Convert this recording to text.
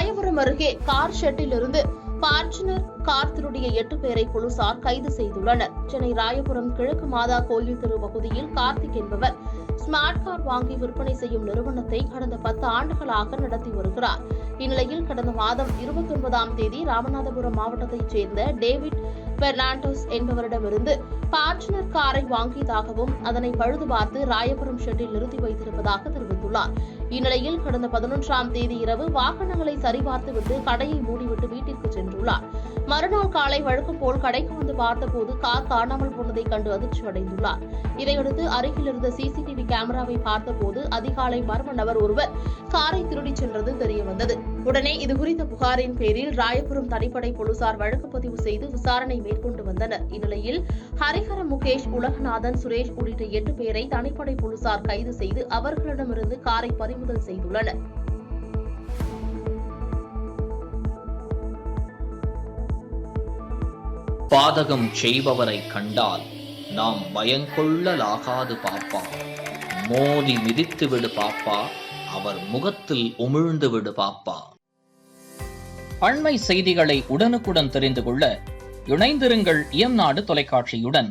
ராயபுரம் அருகே car shuttle இருந்து Fortuner car திருடிய 8 பேரை போலீசார் கைது செய்துள்ளனர். சென்னை ராயபுரம் கிழக்கு மாதா கோயில் தெரு பகுதியில் கார்த்திக் என்பவர் ஸ்மார்ட் கார் வாங்கி விற்பனை செய்யும் நிறுவனத்தை கடந்த 10 ஆண்டுகளாக நடத்தி வருகிறார். இந்நிலையில் கடந்த மாதம் 29ஆம் தேதி ராமநாதபுரம் மாவட்டத்தைச் சேர்ந்த டேவிட் பெர்னாண்டோஸ் என்பவரிடமிருந்து பார்ச்சுனர் காரை வாங்கியதாகவும் அதனை பழுது பார்த்து ராயபுரம் ஷெட்டில் நிறுத்தி வைத்திருப்பதாக தெரிவித்துள்ளார். இந்நிலையில் கடந்த 11ஆம் தேதி இரவு வாகனங்களை சரிபார்த்துவிட்டு கடையை மூடிவிட்டு வீட்டிற்கு சென்றுள்ளார். மறுநாள் காலை வழக்கம் போல் கடைக்கு வந்து பார்த்தபோது கார் காணாமல் போனதை கண்டு அதிர்ச்சி அடைந்துள்ளார். இதையடுத்து அருகில் இருந்த சிசிடிவி கேமராவை பார்த்தபோது அதிகாலை மர்ம நபர் ஒருவர் காரை திருடிச் சென்றது தெரியவந்தது. உடனே இதுகுறித்த புகாரின் பேரில் ராயபுரம் தனிப்படை போலீசார் வழக்கு பதிவு செய்து விசாரணை மேற்கொண்டு வந்தனர். இந்நிலையில் ஹரிஹரம், முகேஷ், உலகநாதன், சுரேஷ் உள்ளிட்ட 8 பேரை தனிப்படை போலீசார் கைது செய்து அவர்களிடமிருந்து காரை பறிமுதல் செய்துள்ளனர். பாதகம் செய்பவரை கண்டால் நாம் பயங்கொள்ளலாகாது பாப்பா. மோதி மிதித்து விடு பாப்பா, அவர் முகத்தில் உமிழ்ந்து விடு பாப்பா. அண்மை செய்திகளை உடனுக்குடன் தெரிந்து கொள்ள இணைந்திருங்கள் இயம்நாடு தொலைக்காட்சியுடன்.